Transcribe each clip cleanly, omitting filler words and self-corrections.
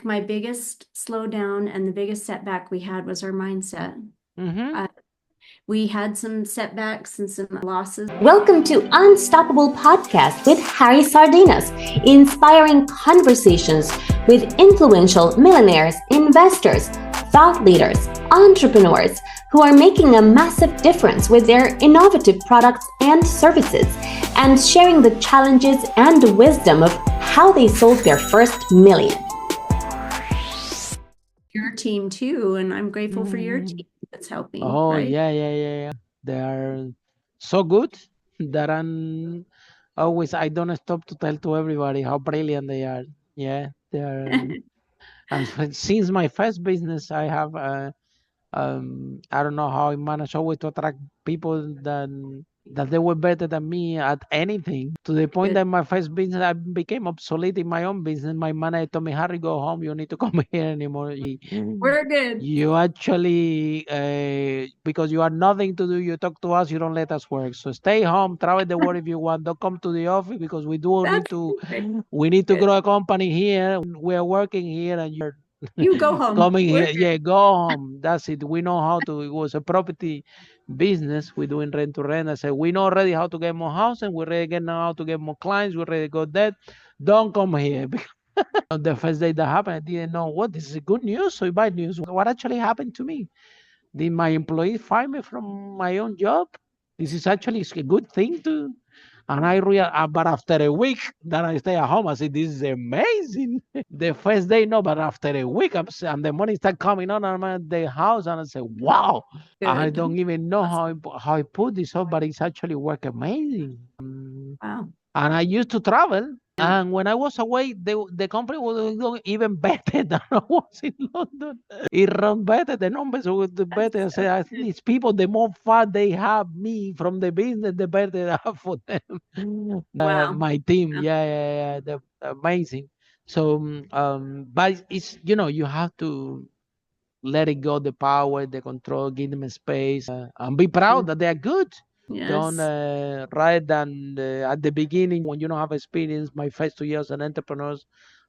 My biggest slowdown and the biggest setback we had was our mindset. We had some setbacks and some losses. Welcome to Unstoppable Podcast with Harry Sardinas, inspiring conversations with influential millionaires, investors, thought leaders, entrepreneurs who are making a massive difference with their innovative products and services, and sharing the challenges and wisdom of how they sold their first million. Your team too, and I'm grateful for your team that's helping. Oh, right? yeah. They are so good that I don't stop to tell to everybody how brilliant they are. Yeah, they are. And since my first business, I have, I don't know how I managed always to attract people that they were better than me at anything, to the point that my first business, I became obsolete in my own business. My manager told me, Harry, go home. You need to come here anymore. We're good. You actually, because you have nothing to do, you talk to us, you don't let us work. So stay home, travel the world if you want. Don't come to the office because we need to grow a company here. We are working here and you're You go home. coming here. Yeah, go home. That's it. We know how to. It was a property business. We're doing rent to rent. I said, we know already how to get more housing. We already get now how to get more clients. We already got that. Don't come here. The first day that happened, I didn't know what this is good news or bad news. What actually happened to me? Did my employee fire me from my own job? This is actually a good thing to. And I realized, but after a week that I stay at home, I said, this is amazing. The first day, no, but after a week, and the money start coming on, I'm at the house, and I say, wow. Good. I don't even know how I put this up, but it's actually work amazing. Wow. And I used to travel. And when I was away, the company was doing even better than I was in London. It ran better. The numbers were better. I said, I think these people, the more fun they have me from the business, the better I have for them. Wow. My team, yeah, they're amazing. So, but it's, you have to let it go, the power, the control, give them a space, and be proud that they are good. Yes. Don't rather than at the beginning when you don't have experience. My first 2 years as an entrepreneur,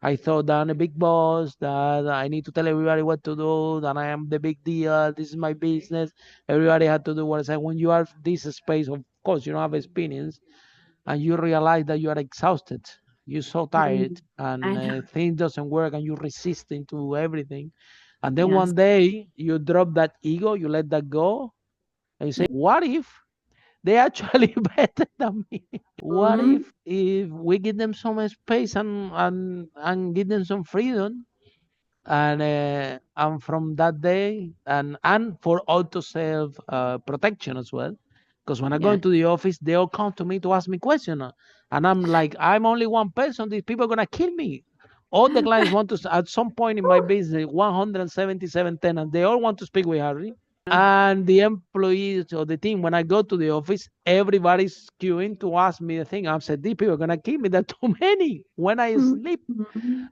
I thought that I'm a big boss, that I need to tell everybody what to do, that I am the big deal. This is my business. Everybody had to do what I say. When you are this space, of course, you don't have experience, and you realize that you are exhausted. You're so tired, and things doesn't work, and you resist into everything. And then one day you drop that ego, you let that go, and you say, what if they actually better than me? What if we give them some space and give them some freedom? And from that day, and for auto self protection as well, because when I go into the office, they all come to me to ask me questions, and I'm like, I'm only one person. These people are gonna kill me. All the clients want to, at some point in my business, 177 tenants, they all want to speak with Harry. And the employees or the team, when I go to the office, everybody's queuing to ask me the thing. I said, these people are gonna kill me. There are too many when I sleep.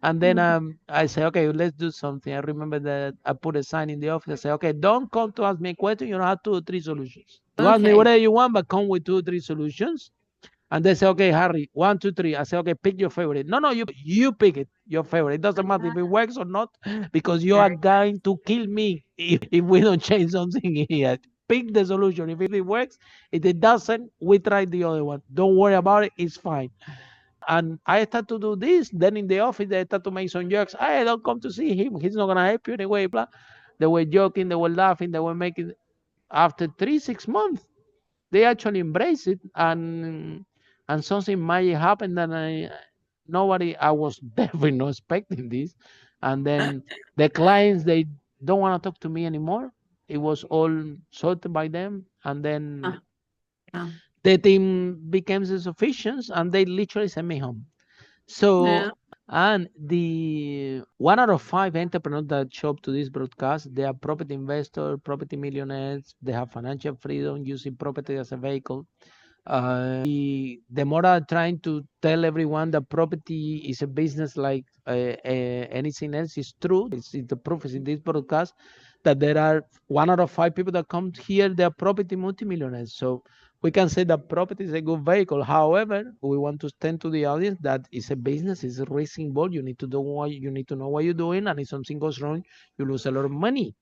And then I say, okay, let's do something. I remember that I put a sign in the office. I say, okay, don't come to ask me a question. You don't have 2 or 3 solutions. You ask me whatever you want, but come with 2 or 3 solutions. And they say, okay, Harry, 1, 2, 3. I say, okay, pick your favorite. No, you pick it, your favorite. It doesn't matter if it works or not, because you are going to kill me if we don't change something here. Pick the solution. If it works, if it doesn't, we try the other one. Don't worry about it. It's fine. And I start to do this. Then in the office, they start to make some jokes. Hey, don't come to see him. He's not going to help you anyway. Blah. They were joking. They were laughing. They were making. After 6 months, they actually embrace it, and something magic happened, and I was definitely not expecting this. And then the clients, they don't want to talk to me anymore. It was all sorted by them, and then the team became sufficient, and they literally sent me home. So and the 1 out of 5 entrepreneurs that show up to this broadcast, they are property investors, property millionaires. They have financial freedom using property as a vehicle. The more I'm trying to tell everyone that property is a business like anything else, is true. The proof is in this broadcast that there are 1 out of 5 people that come here, they are property multimillionaires. So we can say that property is a good vehicle. However, we want to extend to the audience that it's a business, it's a risk involved. You need to do what you need to know what you're doing, and if something goes wrong, you lose a lot of money,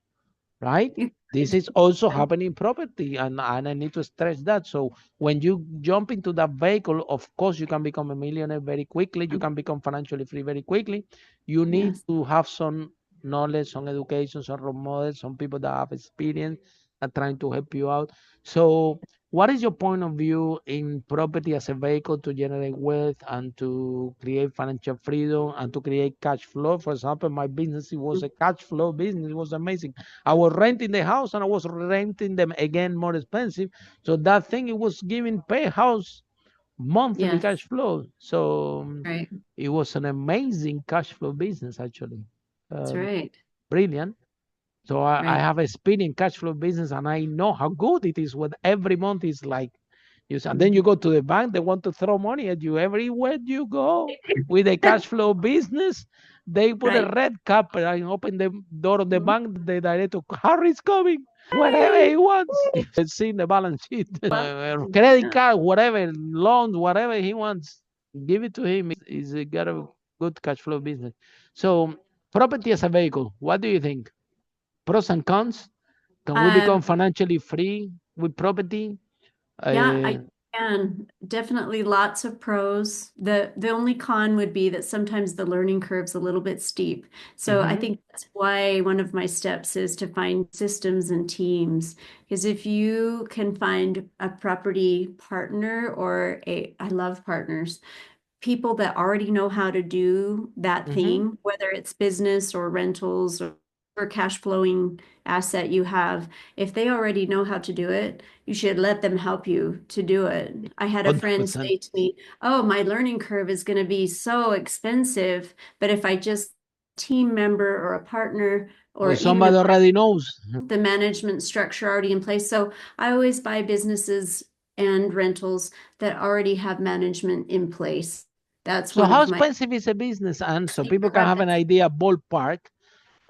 right? This is also happening in property, and I need to stress that. So when you jump into that vehicle, of course, you can become a millionaire very quickly. You can become financially free very quickly. You need to have some knowledge, some education, some role models, some people that have experience and trying to help you out. So what is your point of view in property as a vehicle to generate wealth and to create financial freedom and to create cash flow? For example, my business, it was a cash flow business. It was amazing. I was renting the house and I was renting them again more expensive. So that thing, it was giving pay house monthly cash flow. So Right. it was an amazing cash flow business, actually. That's right. Brilliant. So I Right. have experience in cash flow business, and I know how good it is. When every month is like, and then you go to the bank, they want to throw money at you everywhere you go. With a cash flow business, they put a Right. red carpet and open the door of the bank. The director, Harry's coming, whatever he wants. It's seen the balance sheet, credit card, whatever, loans, whatever he wants, give it to him. He's got a good cash flow business. So property as a vehicle, what do you think? Pros and cons? Can we become financially free with property? Yeah, I can. Definitely lots of pros. The only con would be that sometimes the learning curve's a little bit steep. So I think that's why one of my steps is to find systems and teams. Because if you can find a property partner or I love partners, people that already know how to do that thing, whether it's business or rentals or cash flowing asset you have, if they already know how to do it, you should let them help you to do it. I had a friend 100%. say to me, "Oh, my learning curve is going to be so expensive, but if I just team member or a partner or Or even somebody already knows. the management structure already in place." So I always buy businesses and rentals that already have management in place. That's So one how of my expensive is a business? And so people secret can have an weapons. idea, ballpark,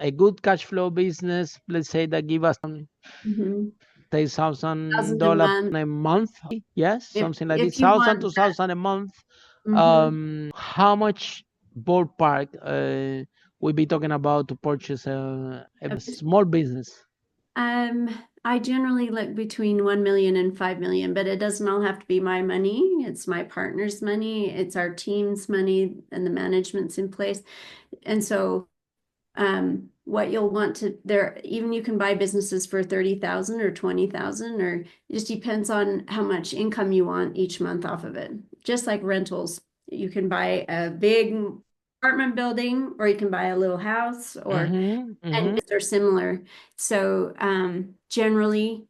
a good cash flow business, let's say that give us Mhm. Thousand a $10,000 month. a month. Yes, something like this, If you 1,000, want that. 2,000 a month. Mhm. How much ballpark we be talking about to purchase a small business? Um, I generally look between 1 million and 5 million, but it doesn't all have to be my money. It's my partner's money, it's our team's money, and the management's in place. And so what you'll want to there, even you can buy businesses for 30,000 or 20,000, or it just depends on how much income you want each month off of it. Just like rentals, you can buy a big apartment building or you can buy a little house, or and they're similar. So generally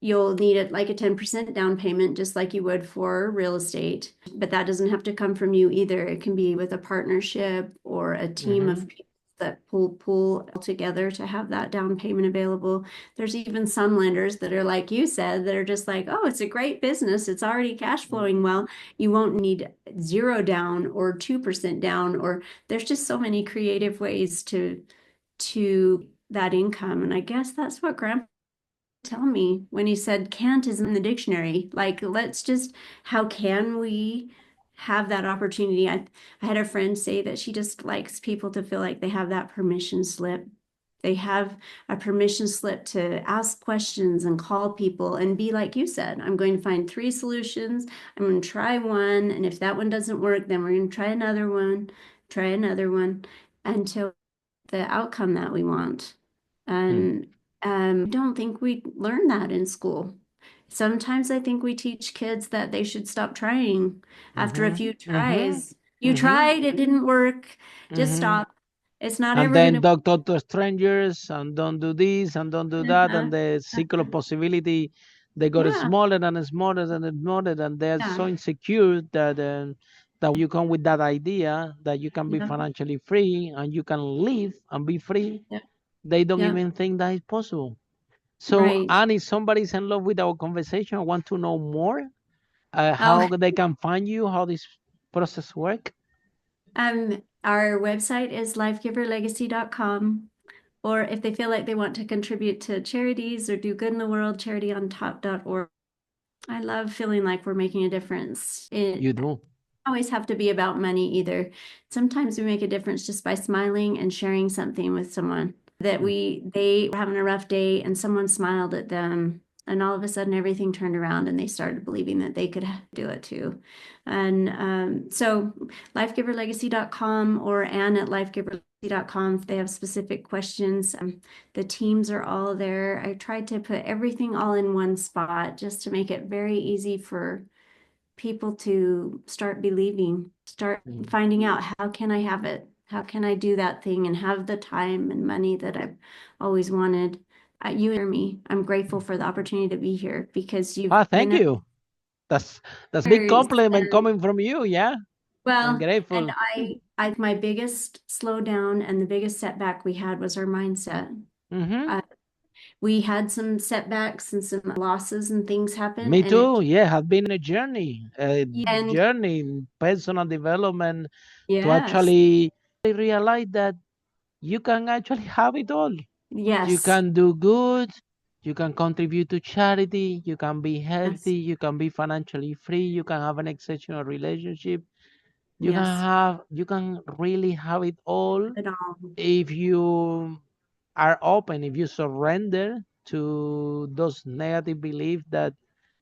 you'll need it like a 10% down payment, just like you would for real estate. But that doesn't have to come from you either. It can be with a partnership or a team of people that pull together to have that down payment available. There's even some lenders that are like you said, that are just like, oh, it's a great business. It's already cash flowing well. You won't need 0 down or 2% down, or there's just so many creative ways to that income. And I guess that's what Grandpa tell me when he said can't is in the dictionary. Like, let's just, how can we have that opportunity? I had a friend say that she just likes people to feel like they have that permission slip. They have a permission slip to ask questions and call people and be like you said, I'm going to find 3 solutions. I'm going to try one. And if that one doesn't work, then we're going to try another one until the outcome that we want. And I don't think we learn that in school. Sometimes I think we teach kids that they should stop trying after a few tries. You tried, it didn't work, just stop. It's not And ever then going talk to strangers and don't do this and don't do that. And to. the circle of possibility, they got Yeah, smaller and smaller and smaller. And they're yeah, so insecure that you come with that idea that you can be yeah, financially free and you can live and be free. yeah, They don't yeah. even think that is possible. So, Right. Annie, somebody's in love with our conversation. I want to know more. Oh, How they can find you, how this process work. our website is lifegiverlegacy.com. Or if they feel like they want to contribute to charities or do good in the world, charityontop.org. I love feeling like we're making a difference. You It do. always have to be about money either. Sometimes we make a difference just by smiling and sharing something with someone that they were having a rough day and someone smiled at them, and all of a sudden everything turned around and they started believing that they could do it too. And so lifegiverlegacy.com or Ann at lifegiverlegacy.com if they have specific questions. The teams are all there. I tried to put everything all in one spot just to make it very easy for people to start believing, start finding out, how can I have it? How can I do that thing and have the time and money that I've always wanted? You hear me. I'm grateful for the opportunity to be here because you've Thank been you. That's big others. compliment coming from you. Yeah. I'm Well, and grateful. my biggest slowdown and the biggest setback we had was our mindset. Mm-hmm. We had some setbacks and some losses and things happen, Me and it too. Yeah, has been a journey and in personal development to yes, actually realize that you can actually have it all. You yes, can do good, you can contribute to charity, you can be yes, healthy, you can be financially free, you can have an exceptional relationship, yes, you can really have it all it all. if you are open, if you surrender to those negative beliefs that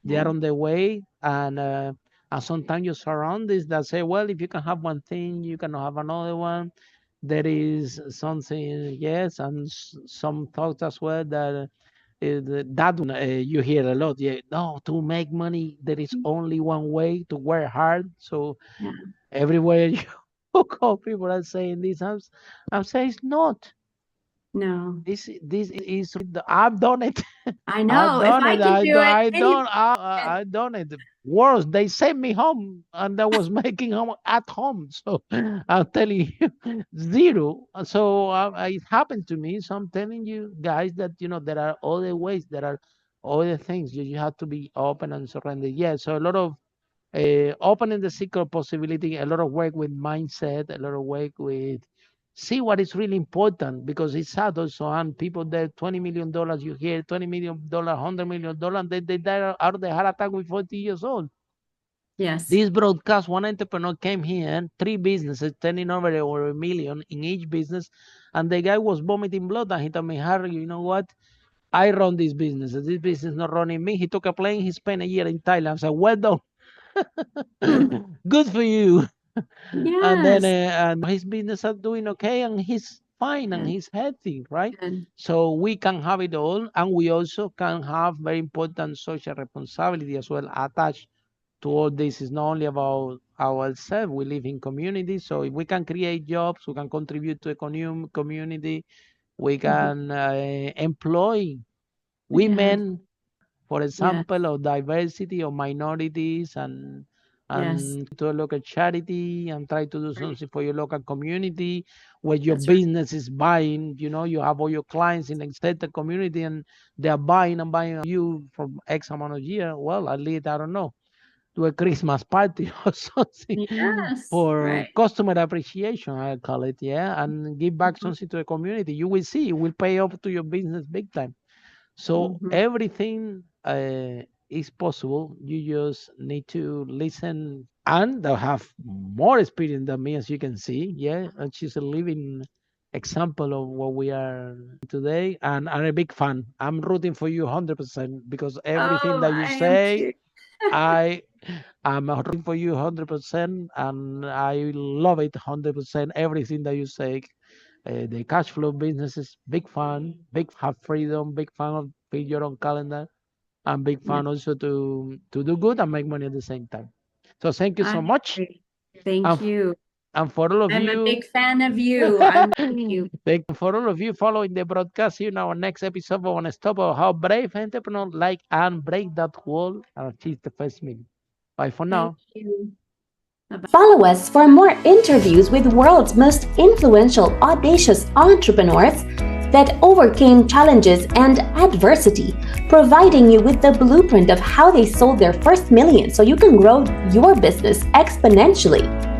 they Yeah. are on the way, and sometimes your surroundings that say, well, if you can have one thing, you can have another one. There is something, yes, and some thoughts as well that that one you hear a lot. Yeah, no, to make money, there is only one way to work hard. So Yeah. everywhere you go, people are saying this. I'm saying it's not. No, This is I've done it. I I've know. If done I it. can do it, anyone can. I done it. Worse, they sent me home, and I was making home at home. So I'm telling you, zero. So it happened to me. So I'm telling you guys that there are other ways. There are other things. You have to be open and surrender. Yeah. So a lot of opening the secret possibility, a lot of work with mindset, a lot of work with see what is really important because it's sad also. And people that $20 million, you hear $20 million, $100 million, and they die out of the heart attack with 40 years old. Yes. This broadcast, one entrepreneur came here, three businesses, turning over a million in each business, and the guy was vomiting blood. And he told me, Harry, you know what? I run this business. This business is not running me. He took a plane. He spent a year in Thailand. I said, well done. Hmm. Good for you. And then Yes. and his business are doing okay, and he's fine and Good. he's healthy, right? Good. So we can have it all, and we also can have very important social responsibility as well attached to all this. Is not only about ourselves. We live in community, so if we can create jobs, we can contribute to a community. We Mhm. can employ Yes. women, for Yes. example, of diversity of minorities, Yes. and to a local charity and try to do Right. something for your local community where your That's right. business is buying. You have all your clients in the extended community and they are buying and buying you for X amount of year. Well, at least I don't know, do a Christmas party or something Yes. for Right. customer appreciation, I call it, yeah, and give back Mhm. something to the community. You will see it will pay off to your business big time. So Mhm. everything is possible. You just need to listen, and they have more experience than me, as you can see. Yeah, and she's a living example of what we are today, and I'm a big fan. I'm rooting for you 100% because everything Oh, that you I am say, too. I am rooting for you 100%, and I love it 100%. Everything that you say, the cash flow business is big fun, big have freedom, big fan of build your own calendar, and big Yeah, fan also to do good and make money at the same time. So thank you I so much, agree. Thank and you. and for all of I'm a you, big fan of you. I'm thank you. thank you for all of you following the broadcast. See you in our next episode of On Stop of how brave entrepreneurs like and break that wall and achieve the first million. Bye for Thank now. you. Follow us for more interviews with world's most influential, audacious entrepreneurs that overcame challenges and adversity, providing you with the blueprint of how they sold their first million so you can grow your business exponentially.